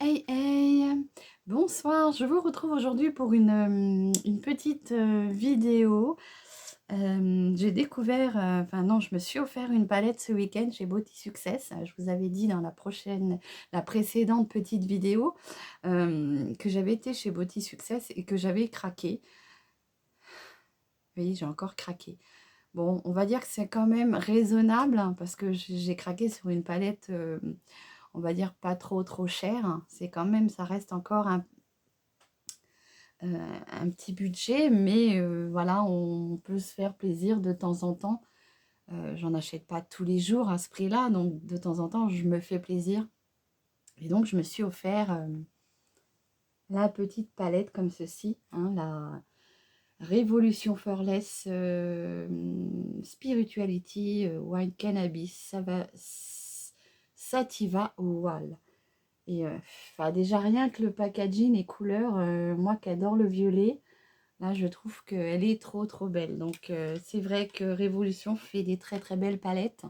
Hey hey! Bonsoir, je vous retrouve aujourd'hui pour une petite vidéo. J'ai découvert, enfin non, je me suis offert une palette ce week-end chez Beauty Success. Je vous avais dit dans la précédente petite vidéo que j'avais été chez Beauty Success et que j'avais craqué. Oui, j'ai encore craqué. Bon, on va dire que c'est quand même raisonnable hein, parce que j'ai craqué sur une palette, on va dire pas trop chère. C'est quand même, ça reste encore un petit budget, mais voilà, on peut se faire plaisir de temps en temps. J'en achète pas tous les jours à ce prix-là, donc de temps en temps, je me fais plaisir. Et donc, je me suis offert la petite palette comme ceci, hein, la Révolution Flawless Spirituality Wine Cannabis Sativa Oil. Et enfin, déjà rien que le packaging et couleur, moi qui adore le violet, là je trouve qu'elle est trop belle. Donc c'est vrai que Révolution fait des très belles palettes.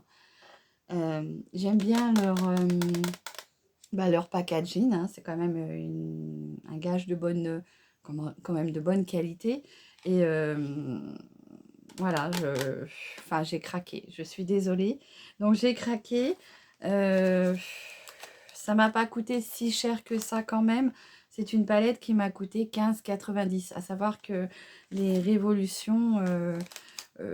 J'aime bien leur packaging, hein, c'est quand même un gage de bonne, quand même de bonne qualité. Et voilà, enfin, j'ai craqué, je suis désolée. Donc j'ai craqué. Euh, Ça m'a pas coûté si cher que ça quand même. C'est une palette qui m'a coûté 15,90. À savoir que les Révolutions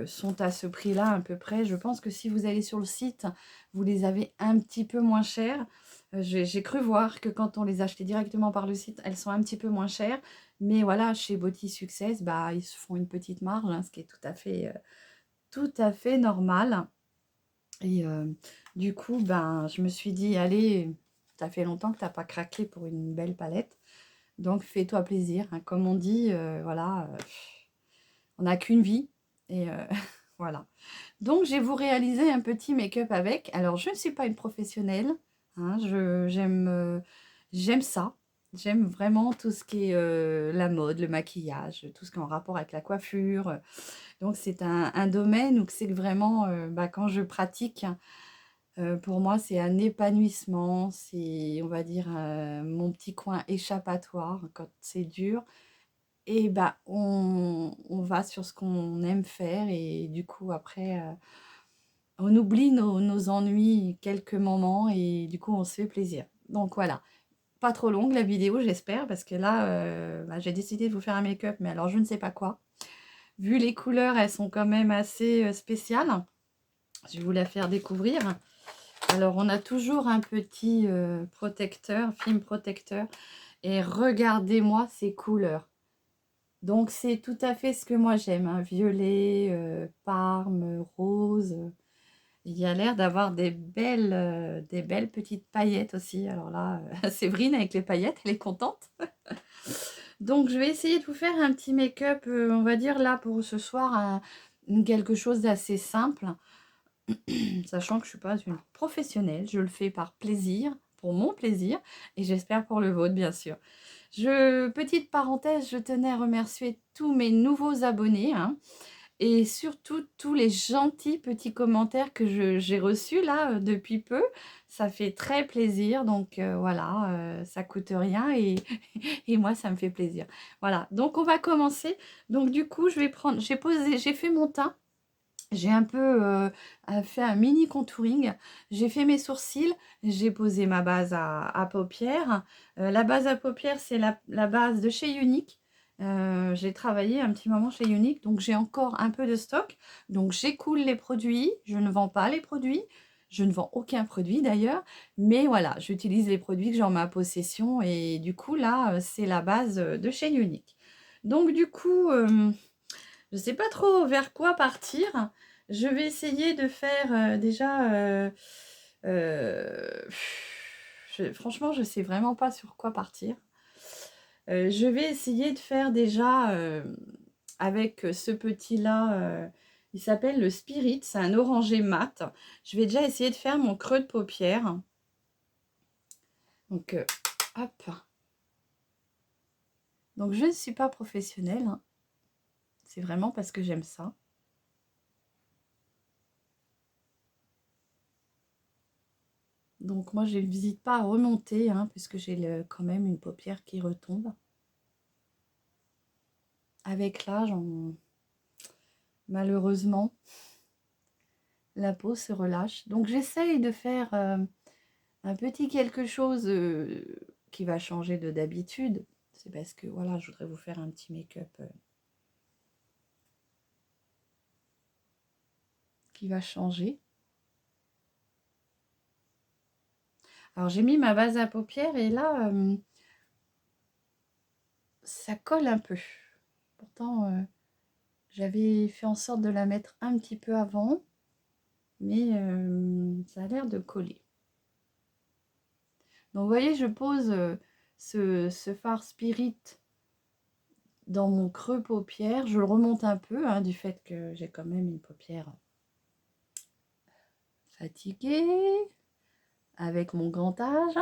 sont à ce prix-là à peu près. Je pense que si vous allez sur le site, vous les avez un petit peu moins chères. J'ai cru voir que quand on les achetait directement par le site, elles sont un petit peu moins chères. Mais voilà, chez Beauty Success, bah, ils se font une petite marge, hein, ce qui est tout à fait normal. Et du coup, ben, je me suis dit, allez, ça fait longtemps que tu n'as pas craqué pour une belle palette. Donc, fais-toi plaisir, hein. Comme on dit, voilà, on n'a qu'une vie. Et voilà. Donc, je vais vous réaliser un petit make-up avec. Alors, je ne suis pas une professionnelle, hein, j'aime ça. J'aime vraiment tout ce qui est la mode, le maquillage, tout ce qui est en rapport avec la coiffure. Donc, c'est un domaine où c'est que vraiment, bah, quand je pratique, pour moi, c'est un épanouissement. C'est, on va dire, mon petit coin échappatoire quand c'est dur. Et bah, on va sur ce qu'on aime faire. Et du coup, après, on oublie nos ennuis quelques moments. Et du coup, on se fait plaisir. Donc voilà. Pas trop longue la vidéo, j'espère, parce que là, bah, j'ai décidé de vous faire un make-up, mais alors je ne sais pas quoi. Vu les couleurs, elles sont quand même assez spéciales. Je vais vous la faire découvrir. Alors, on a toujours un petit protecteur, film protecteur. Et regardez-moi ces couleurs. Donc, c'est tout à fait ce que moi j'aime, hein. Violet, parme, rose. Il y a l'air d'avoir des belles petites paillettes aussi. Alors là, Séverine avec les paillettes, elle est contente. Donc, je vais essayer de vous faire un petit make-up, on va dire là pour ce soir, quelque chose d'assez simple. Sachant que je ne suis pas une professionnelle, je le fais par plaisir, pour mon plaisir, et j'espère pour le vôtre, bien sûr. Petite parenthèse, je tenais à remercier tous mes nouveaux abonnés, hein, et surtout tous les gentils petits commentaires que j'ai reçus là depuis peu. Ça fait très plaisir, donc voilà, ça coûte rien et moi ça me fait plaisir. Voilà, donc on va commencer. Donc du coup, j'ai fait mon teint. J'ai un peu fait un mini contouring. J'ai fait mes sourcils. J'ai posé ma base à paupières. La base à paupières, c'est la base de chez Unique. J'ai travaillé un petit moment chez Unique, donc j'ai encore un peu de stock. Donc j'écoule les produits. Je ne vends pas les produits. Je ne vends aucun produit d'ailleurs. Mais voilà, j'utilise les produits que j'ai en ma possession. Et du coup, là, c'est la base de chez Unique. Donc du coup... je ne sais pas trop vers quoi partir. Je vais essayer de faire déjà... euh, franchement, je ne sais vraiment pas sur quoi partir. Je vais essayer de faire déjà avec ce petit-là. Il s'appelle le Spirit. C'est un orangé mat. Je vais déjà essayer de faire mon creux de paupière. Donc, hop. Donc, je ne suis pas professionnelle, hein. C'est vraiment parce que j'aime ça. Donc moi, je n'hésite pas à remonter, hein, puisque j'ai quand même une paupière qui retombe. Avec l'âge, malheureusement, la peau se relâche. Donc j'essaye de faire un petit quelque chose qui va changer de d'habitude. C'est parce que voilà, je voudrais vous faire un petit make-up qui va changer. Alors j'ai mis ma base à paupières et là, ça colle un peu. Pourtant, j'avais fait en sorte de la mettre un petit peu avant, mais ça a l'air de coller. Donc vous voyez, je pose ce fard Spirit dans mon creux paupière. Je le remonte un peu, hein, du fait que j'ai quand même une paupière fatiguée, avec mon grand âge.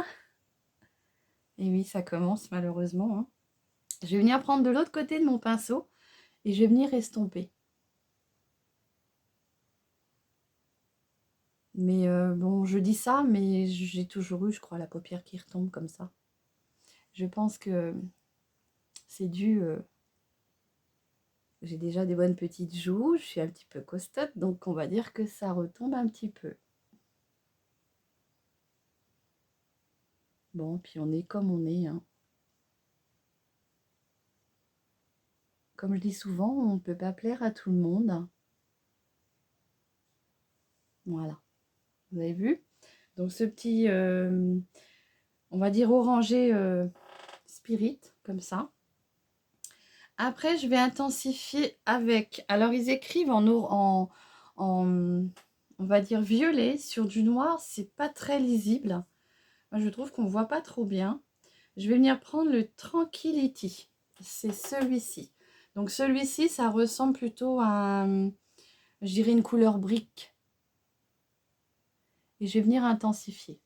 Et oui, ça commence malheureusement, hein. Je vais venir prendre de l'autre côté de mon pinceau et je vais venir estomper. Mais bon, je dis ça, mais j'ai toujours eu, je crois, la paupière qui retombe comme ça. Je pense que c'est dû... j'ai déjà des bonnes petites joues, je suis un petit peu costote, donc on va dire que ça retombe un petit peu. Bon, puis on est comme on est, hein. Comme je dis souvent, on ne peut pas plaire à tout le monde. Voilà, vous avez vu? Donc ce petit, on va dire orangé Spirit, comme ça. Après, je vais intensifier avec... Alors, ils écrivent en on va dire violet sur du noir. C'est pas très lisible. Moi, je trouve qu'on voit pas trop bien. Je vais venir prendre le Tranquility. C'est celui-ci. Donc, celui-ci, ça ressemble plutôt à, je dirais, une couleur brique. Et je vais venir intensifier.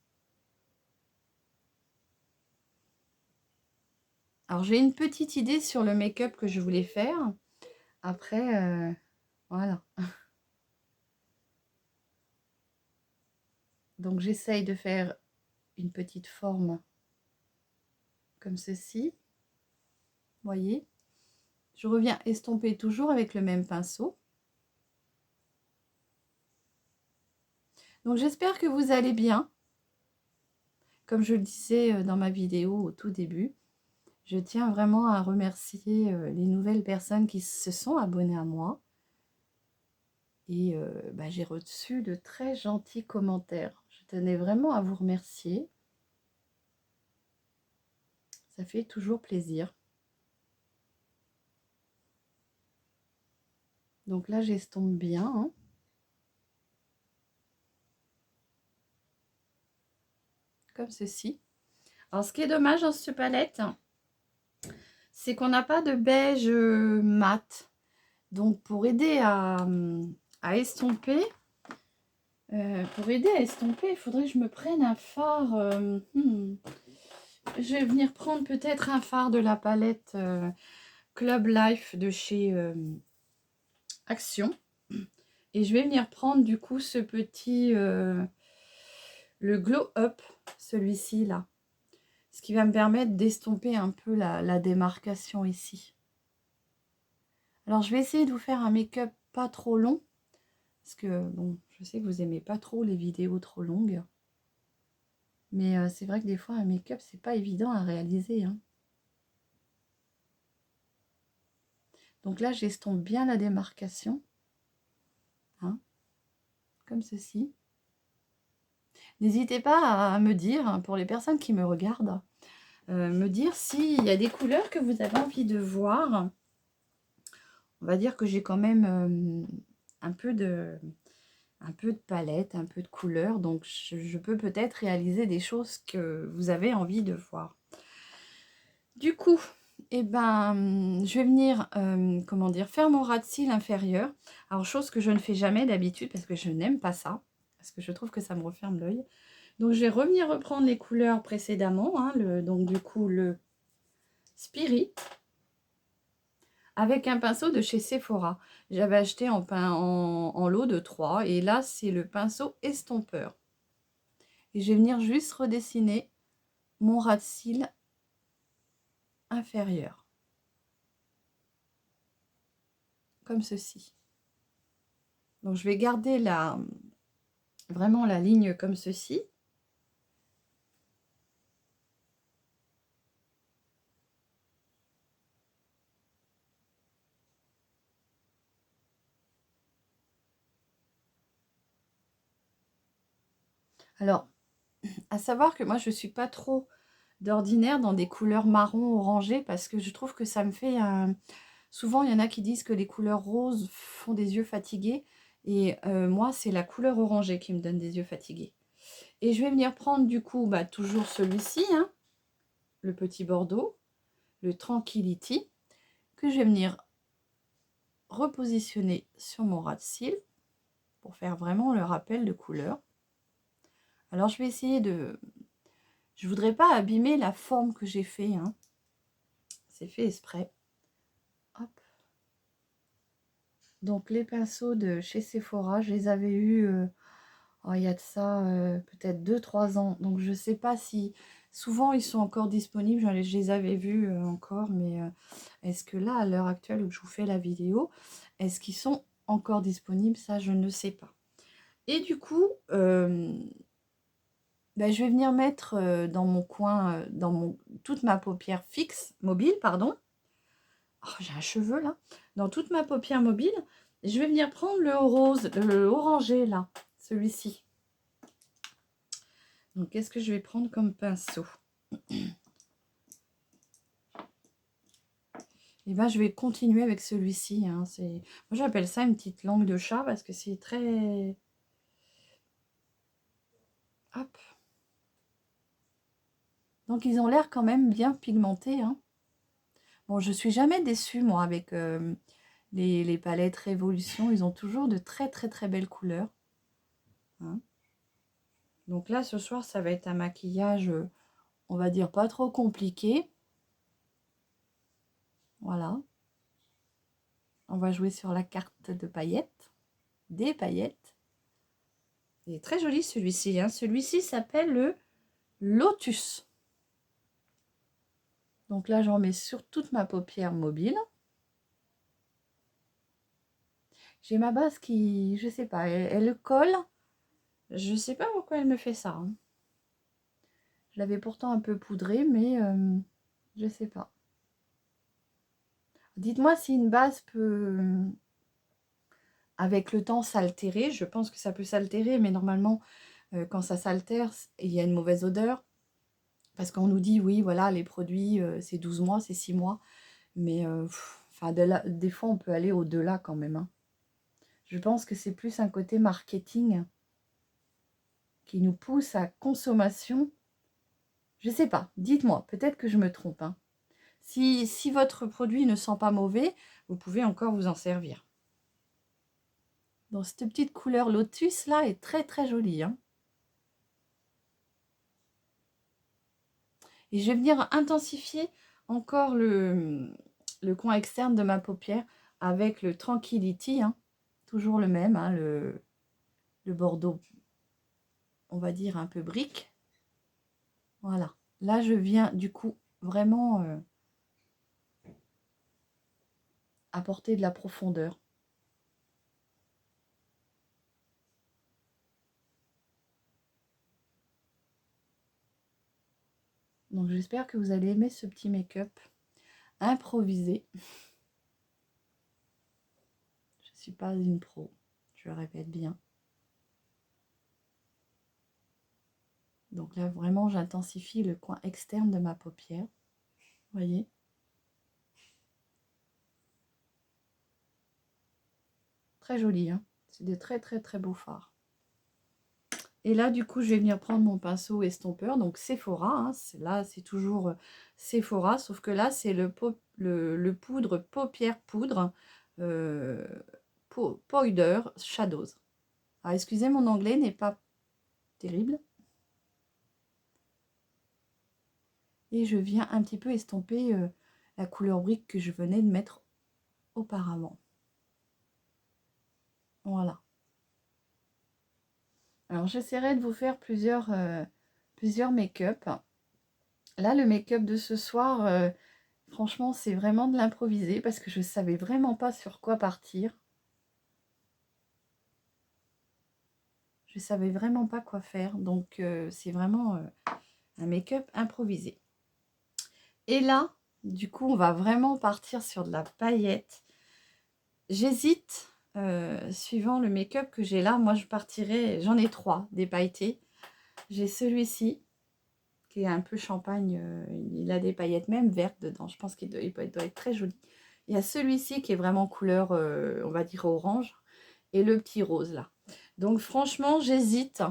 Alors, j'ai une petite idée sur le make-up que je voulais faire. Après, voilà. Donc, j'essaye de faire une petite forme comme ceci. Voyez, je reviens estomper toujours avec le même pinceau. Donc, j'espère que vous allez bien. Comme je le disais dans ma vidéo au tout début, je tiens vraiment à remercier les nouvelles personnes qui se sont abonnées à moi. Et j'ai reçu de très gentils commentaires. Je tenais vraiment à vous remercier. Ça fait toujours plaisir. Donc là, j'estompe bien, hein. Comme ceci. Alors, ce qui est dommage dans cette palette, c'est qu'on n'a pas de beige mat. Donc, pour aider à estomper, il faudrait que je me prenne un fard. Je vais venir prendre peut-être un fard de la palette Club Life de chez Action. Et je vais venir prendre du coup ce petit, le Glow Up, celui-ci là. Ce qui va me permettre d'estomper un peu la démarcation ici. Alors je vais essayer de vous faire un make-up pas trop long. Parce que bon, je sais que vous aimez pas trop les vidéos trop longues. Mais c'est vrai que des fois un make-up c'est pas évident à réaliser, hein. Donc là j'estompe bien la démarcation. Hein, comme ceci. N'hésitez pas à me dire, hein, pour les personnes qui me regardent, me dire s'il y a des couleurs que vous avez envie de voir. On va dire que j'ai quand même un peu de palette, un peu de couleur. Donc, je peux peut-être réaliser des choses que vous avez envie de voir. Du coup, eh ben, je vais venir, comment dire, faire mon ras de cils inférieur. Alors, chose que je ne fais jamais d'habitude parce que je n'aime pas ça. Parce que je trouve que ça me referme l'œil. Donc, je vais revenir reprendre les couleurs précédemment. Hein, donc, du coup, le Spirit. Avec un pinceau de chez Sephora. J'avais acheté en lot de 3. Et là, c'est le pinceau estompeur. Et je vais venir juste redessiner mon ras de cils inférieur. Comme ceci. Donc je vais garder vraiment la ligne comme ceci. Alors, à savoir que moi je suis pas trop d'ordinaire dans des couleurs marron orangé parce que je trouve que ça me fait un... Souvent il y en a qui disent que les couleurs roses font des yeux fatigués et moi c'est la couleur orangée qui me donne des yeux fatigués. Et je vais venir prendre du coup toujours celui-ci, hein, le petit bordeaux, le Tranquility, que je vais venir repositionner sur mon ras de cils pour faire vraiment le rappel de couleur. Alors je vais essayer de... Je voudrais pas abîmer la forme que j'ai fait, hein. C'est fait exprès. Hop. Donc les pinceaux de chez Sephora, je les avais eus il y a de ça peut-être 2-3 ans. Donc je sais pas si... Souvent ils sont encore disponibles, je les avais vus encore, mais est-ce que là, à l'heure actuelle où je vous fais la vidéo, est-ce qu'ils sont encore disponibles? Ça, je ne sais pas. Et du coup, je vais venir mettre dans mon coin, toute ma paupière fixe, mobile, pardon. Oh, j'ai un cheveu là. Dans toute ma paupière mobile, je vais venir prendre le rose, le orangé là, celui-ci. Donc, qu'est-ce que je vais prendre comme pinceau? Et je vais continuer avec celui-ci. Hein. Moi, j'appelle ça une petite langue de chat parce que c'est très... Hop. Donc, ils ont l'air quand même bien pigmentés. Hein. Bon, je suis jamais déçue, moi, avec les palettes Révolution. Ils ont toujours de très, très, très belles couleurs. Hein. Donc là, ce soir, ça va être un maquillage, on va dire, pas trop compliqué. Voilà. On va jouer sur la carte de paillettes. Des paillettes. Il est très joli celui-ci. Hein. Celui-ci s'appelle le Lotus. Donc là, j'en mets sur toute ma paupière mobile. J'ai ma base qui, je sais pas, elle colle. Je sais pas pourquoi elle me fait ça. Hein. Je l'avais pourtant un peu poudré, mais je sais pas. Dites-moi si une base peut, avec le temps, s'altérer. Je pense que ça peut s'altérer, mais normalement, quand ça s'altère, il y a une mauvaise odeur. Parce qu'on nous dit, oui, voilà, les produits, c'est 12 mois, c'est 6 mois. Mais des fois, on peut aller au-delà quand même. Hein. Je pense que c'est plus un côté marketing qui nous pousse à consommation. Je sais pas, dites-moi, peut-être que je me trompe. Hein. Si votre produit ne sent pas mauvais, vous pouvez encore vous en servir. Donc cette petite couleur lotus là est très très jolie. Hein. Et je vais venir intensifier encore le coin externe de ma paupière avec le Tranquility. Hein. Toujours le même, hein, le bordeaux, on va dire un peu brique. Voilà. Là, je viens du coup vraiment apporter de la profondeur. Donc j'espère que vous allez aimer ce petit make-up improvisé. Je ne suis pas une pro, je le répète bien. Donc là, vraiment, j'intensifie le coin externe de ma paupière. Vous voyez? Très joli, hein? C'est des très très très beaux fards. Et là, du coup, je vais venir prendre mon pinceau estompeur, donc Sephora. Hein, là, c'est toujours Sephora, sauf que là, c'est le poudre paupière poudre Powder Shadows. Alors, excusez, mon anglais n'est pas terrible. Et je viens un petit peu estomper la couleur brique que je venais de mettre auparavant. Voilà. Alors, j'essaierai de vous faire plusieurs make-up. Là, le make-up de ce soir, franchement, c'est vraiment de l'improviser parce que je ne savais vraiment pas sur quoi partir. Je ne savais vraiment pas quoi faire. Donc, c'est vraiment un make-up improvisé. Et là, du coup, on va vraiment partir sur de la paillette. J'hésite, suivant le make-up que j'ai là. Moi, je partirai, j'en ai 3, des pailletés. J'ai celui-ci, qui est un peu champagne. Il a des paillettes même vertes dedans. Je pense qu'il doit être très joli. Il y a celui-ci qui est vraiment couleur, on va dire orange. Et le petit rose, là. Donc, franchement, j'hésite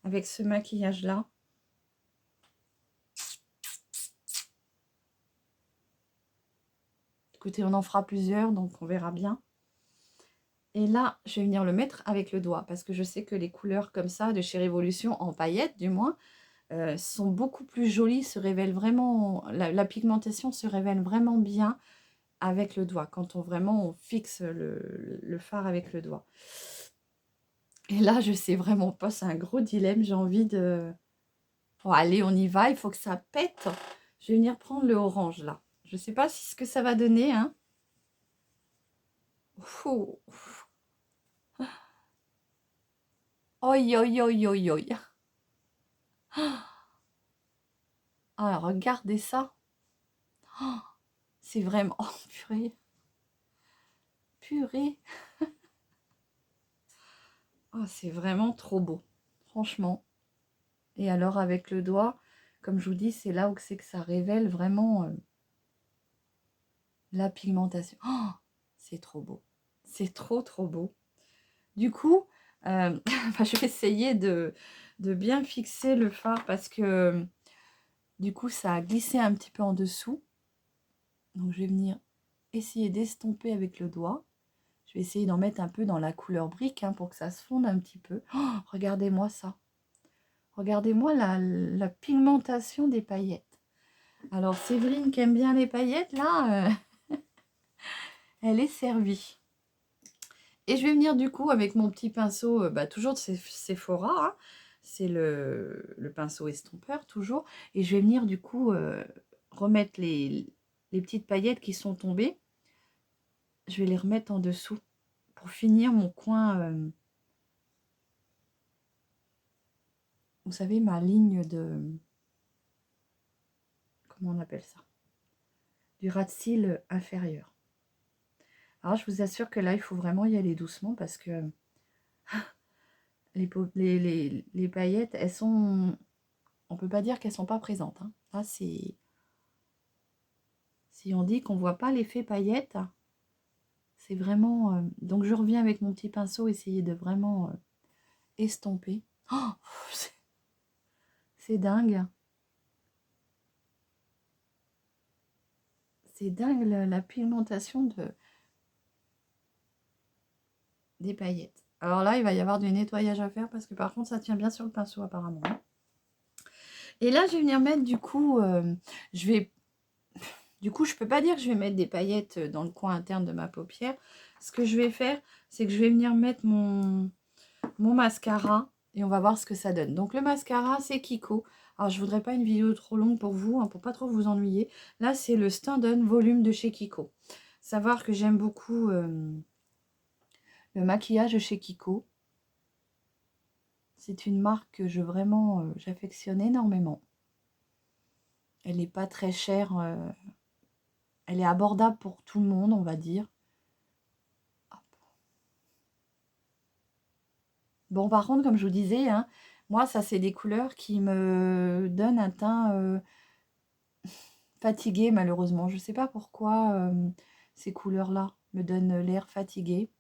avec ce maquillage-là. Écoutez, on en fera plusieurs, donc on verra bien. Et là, je vais venir le mettre avec le doigt, parce que je sais que les couleurs comme ça, de chez Révolution, en paillettes du moins, sont beaucoup plus jolies, se révèlent vraiment, la pigmentation se révèle vraiment bien avec le doigt, quand on fixe le fard avec le doigt. Et là, je sais vraiment pas, c'est un gros dilemme, j'ai envie de... Bon, allez, on y va, il faut que ça pète. Je vais venir prendre le orange, là. Je sais pas ce que ça va donner, hein. Ouh. Oi, oi, oi, oi, oi. Ah, regardez ça. Oh, c'est vraiment... Oh, purée. Purée. Oh, c'est vraiment trop beau. Franchement. Et alors, avec le doigt, comme je vous dis, c'est là où c'est que ça révèle vraiment la pigmentation. Oh, c'est trop beau. C'est trop, trop beau. Du coup, je vais essayer de bien fixer le fard parce que du coup, ça a glissé un petit peu en dessous. Donc, je vais venir essayer d'estomper avec le doigt. Je vais essayer d'en mettre un peu dans la couleur brique hein, pour que ça se fonde un petit peu. Oh, regardez-moi ça. Regardez-moi la pigmentation des paillettes. Alors, Séverine qui aime bien les paillettes, là, elle est servie. Et je vais venir du coup avec mon petit pinceau, toujours de Sephora, hein. C'est le pinceau estompeur, toujours. Et je vais venir du coup remettre les petites paillettes qui sont tombées. Je vais les remettre en dessous pour finir mon coin, vous savez, ma ligne de... Comment on appelle ça? Du ras de cils inférieur. Alors, je vous assure que là, il faut vraiment y aller doucement parce que les paillettes, elles sont... On peut pas dire qu'elles sont pas présentes. Hein. Là, c'est... Si on dit qu'on voit pas l'effet paillettes, c'est vraiment... Donc, je reviens avec mon petit pinceau, essayer de vraiment estomper. Oh, c'est dingue. C'est dingue la pigmentation des paillettes. Alors là, il va y avoir du nettoyage à faire parce que par contre, ça tient bien sur le pinceau apparemment. Et là, je vais venir mettre du coup, je peux pas dire que je vais mettre des paillettes dans le coin interne de ma paupière. Ce que je vais faire, c'est que je vais venir mettre mon mascara et on va voir ce que ça donne. Donc le mascara, c'est Kiko. Alors, je voudrais pas une vidéo trop longue pour vous, hein, pour pas trop vous ennuyer. Là, c'est le Stand On Volume de chez Kiko. Savoir que j'aime beaucoup le maquillage de chez Kiko. C'est une marque que j'affectionne énormément. Elle n'est pas très chère. Elle est abordable pour tout le monde, on va dire. Hop. Bon, par contre, comme je vous disais, hein, moi, ça, c'est des couleurs qui me donnent un teint fatigué, malheureusement. Je ne sais pas pourquoi ces couleurs-là me donnent l'air fatigué.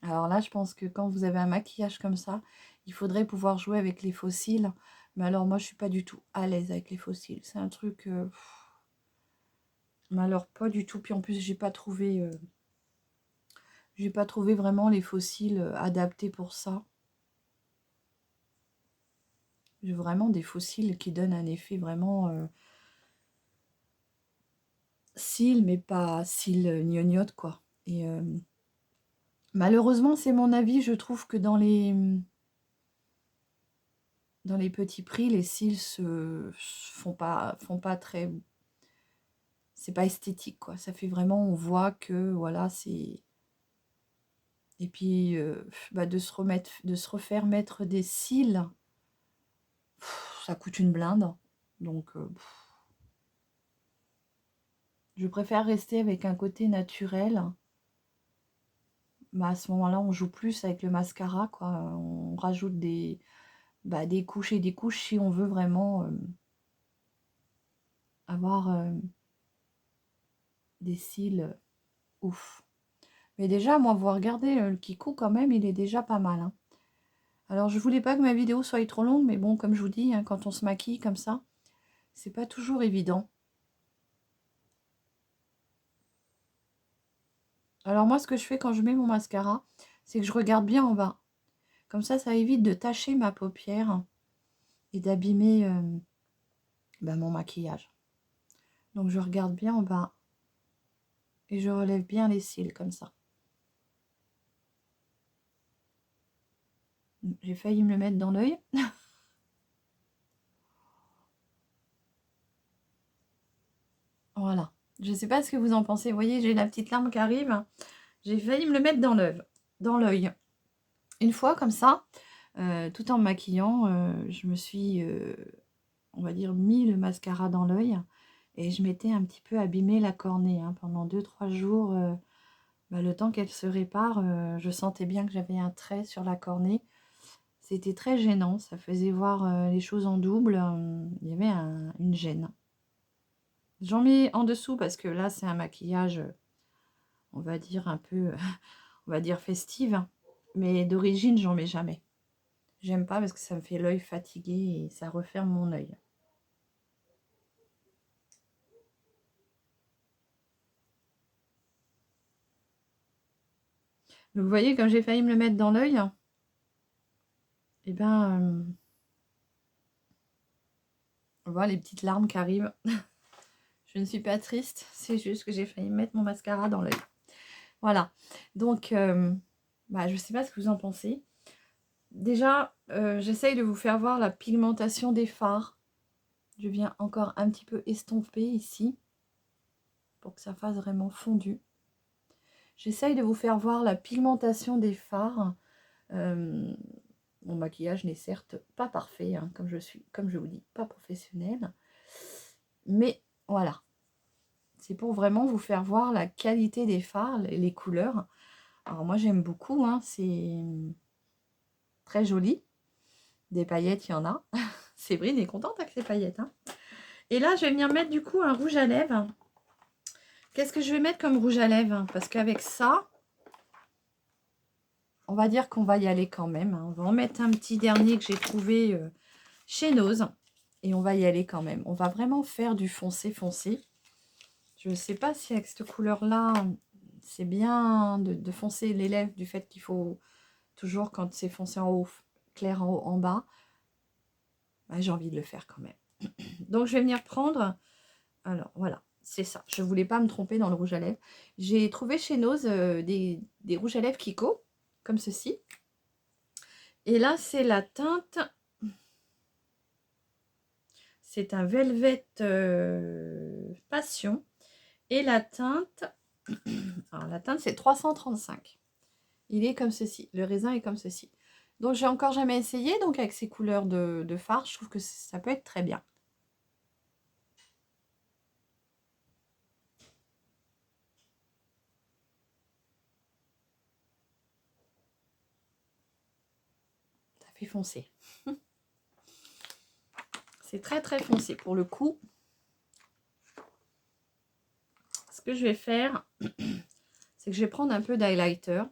Alors là, je pense que quand vous avez un maquillage comme ça, il faudrait pouvoir jouer avec les faux cils. Mais alors, moi, je suis pas du tout à l'aise avec les faux cils. C'est un truc... Mais alors, pas du tout. Puis en plus, j'ai pas trouvé vraiment les faux cils adaptés pour ça. J'ai vraiment des faux cils qui donnent un effet vraiment... cils, mais pas cils gnognottes, quoi. Et malheureusement, c'est mon avis, je trouve que dans les petits prix, les cils se font pas très... C'est pas esthétique, quoi. Ça fait vraiment, on voit que, voilà, c'est... Et puis, bah, de se refaire mettre des cils, ça coûte une blinde. Donc, je préfère rester avec un côté naturel. Bah, à ce moment-là, on joue plus avec le mascara, quoi. On rajoute des couches et des couches si on veut vraiment avoir des cils ouf. Mais déjà, moi, vous regardez, le Kiko, quand même, il est déjà pas mal, hein. Alors, je voulais pas que ma vidéo soit trop longue, mais bon, comme je vous dis, hein, quand on se maquille comme ça, c'est pas toujours évident. Alors moi, ce que je fais quand je mets mon mascara, c'est que je regarde bien en bas. Comme ça évite de tacher ma paupière et d'abîmer bah, mon maquillage. Donc je regarde bien en bas et je relève bien les cils comme ça. J'ai failli me le mettre dans l'œil. Voilà. Je ne sais pas ce que vous en pensez. Vous voyez, j'ai la petite larme qui arrive. J'ai failli me le mettre dans l'œil. Une fois comme ça, tout en me maquillant, je me suis, on va dire, mis le mascara dans l'œil. Et je m'étais un petit peu abîmé la cornée, hein, pendant 2-3 jours. Bah, le temps qu'elle se répare, je sentais bien que j'avais un trait sur la cornée. C'était très gênant, ça faisait voir les choses en double. Il y avait une gêne. J'en mets en dessous parce que là, c'est un maquillage, on va dire un peu, on va dire festive. Mais d'origine, j'en mets jamais. J'aime pas parce que ça me fait l'œil fatigué et ça referme mon œil. Donc vous voyez, comme j'ai failli me le mettre dans l'œil, et ben, on voit les petites larmes qui arrivent. Je ne suis pas triste, c'est juste que j'ai failli mettre mon mascara dans l'œil. Voilà, donc bah, je ne sais pas ce que vous en pensez. Déjà, j'essaye de vous faire voir la pigmentation des fards. Je viens encore un petit peu estomper ici, pour que ça fasse vraiment fondu. J'essaye de vous faire voir la pigmentation des fards. Mon maquillage n'est certes pas parfait, hein, comme je vous dis, pas professionnel. Mais voilà, c'est pour vraiment vous faire voir la qualité des fards, les couleurs. Alors moi j'aime beaucoup, hein, c'est très joli. Des paillettes, il y en a. Séverine est contente avec ses paillettes, hein. Et là, je vais venir mettre du coup un rouge à lèvres. Qu'est-ce que je vais mettre comme rouge à lèvres? Parce qu'avec ça, on va dire qu'on va y aller quand même, hein. On va en mettre un petit dernier que j'ai trouvé chez Nose. Et on va y aller quand même. On va vraiment faire du foncé foncé. Je ne sais pas si avec cette couleur-là, c'est bien de foncer les lèvres, du fait qu'il faut toujours, quand c'est foncé en haut, clair en haut, en bas. Bah, j'ai envie de le faire quand même. Donc, je vais venir prendre... Alors, voilà, c'est ça. Je ne voulais pas me tromper dans le rouge à lèvres. J'ai trouvé chez Nose des rouges à lèvres Kiko, comme ceci. Et là, c'est la teinte... C'est un Velvet Passion. Et la teinte... Alors, la teinte, c'est 335. Il est comme ceci. Le raisin est comme ceci. Donc, j'ai encore jamais essayé. Donc, avec ces couleurs de fard, je trouve que ça peut être très bien. Ça fait foncé. C'est très, très foncé. Pour le coup, ce que je vais faire, c'est que je vais prendre un peu d'highlighter.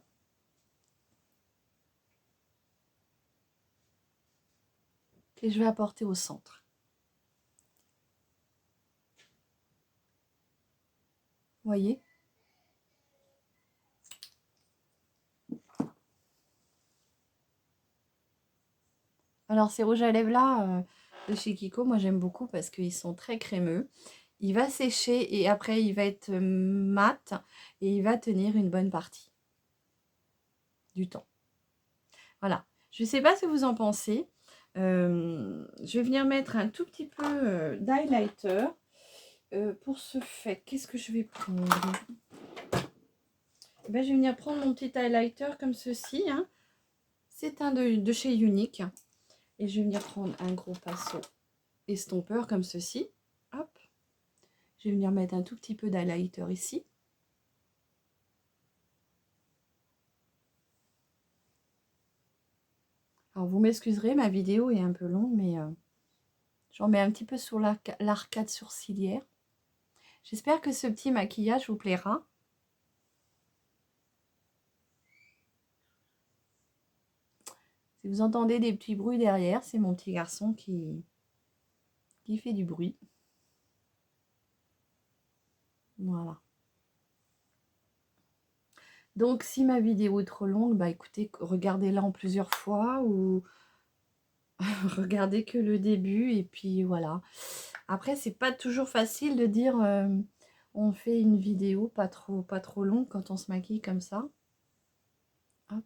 Et je vais apporter au centre. Vous voyez? Alors ces rouges à lèvres là de chez Kiko, moi j'aime beaucoup parce qu'ils sont très crémeux. il va sécher et après il va être mat et il va tenir une bonne partie du temps. Voilà, je ne sais pas ce que vous en pensez. Je vais venir mettre un tout petit peu d'highlighter. Pour ce fait, qu'est-ce que je vais prendre? Ben, je vais venir prendre mon petit highlighter comme ceci. Hein. C'est un de chez Unique. Et je vais venir prendre un gros pinceau estompeur comme ceci. Hop. Je vais venir mettre un tout petit peu d'highlighter ici. Alors vous m'excuserez, ma vidéo est un peu longue, mais j'en mets un petit peu sur l'arcade sourcilière. J'espère que ce petit maquillage vous plaira. Si vous entendez des petits bruits derrière, c'est mon petit garçon qui fait du bruit. Voilà. Donc, si ma vidéo est trop longue, bah écoutez, regardez-la en plusieurs fois ou regardez que le début et puis voilà. Après, c'est pas toujours facile de dire on fait une vidéo pas trop longue quand on se maquille comme ça. Hop.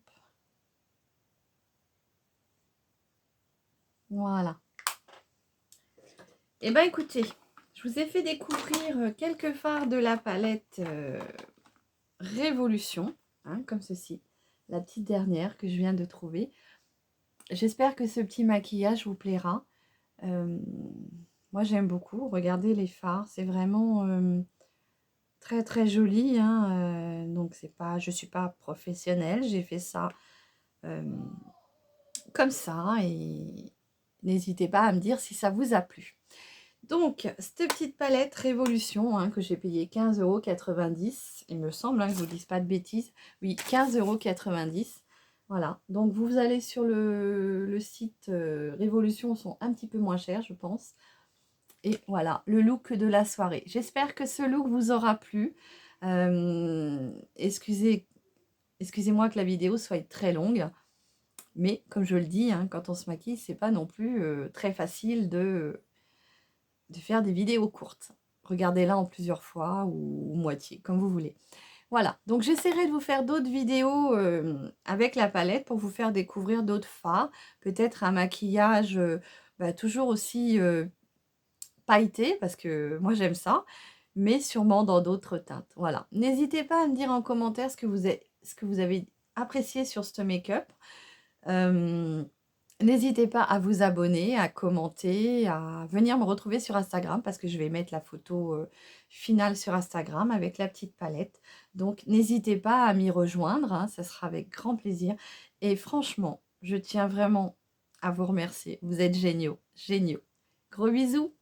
Voilà. Et ben écoutez, je vous ai fait découvrir quelques fards de la palette Révolution, hein, comme ceci, la petite dernière que je viens de trouver. J'espère que ce petit maquillage vous plaira. Moi j'aime beaucoup, regardez les fards, c'est vraiment très très joli. Hein, donc c'est pas, je suis pas professionnelle, j'ai fait ça comme ça et n'hésitez pas à me dire si ça vous a plu. Donc, cette petite palette Révolution hein, que j'ai payé 15,90 €, il me semble hein, que je ne vous dise pas de bêtises. Oui, 15,90 €. Voilà, donc vous allez sur le site Révolution, sont un petit peu moins chers, je pense. Et voilà, le look de la soirée. J'espère que ce look vous aura plu. Excusez-moi que la vidéo soit très longue. Mais comme je le dis, hein, quand on se maquille, c'est pas non plus très facile de faire des vidéos courtes. Regardez-la en plusieurs fois ou moitié, comme vous voulez. Voilà, donc j'essaierai de vous faire d'autres vidéos avec la palette pour vous faire découvrir d'autres fards. Peut-être un maquillage toujours aussi pailleté, parce que moi j'aime ça, mais sûrement dans d'autres teintes. Voilà, n'hésitez pas à me dire en commentaire ce que vous avez apprécié sur ce make-up. N'hésitez pas à vous abonner, à commenter, à venir me retrouver sur Instagram parce que je vais mettre la photo finale sur Instagram avec la petite palette. Donc, n'hésitez pas à m'y rejoindre, hein, ça sera avec grand plaisir. Et franchement, je tiens vraiment à vous remercier. Vous êtes géniaux, géniaux. Gros bisous!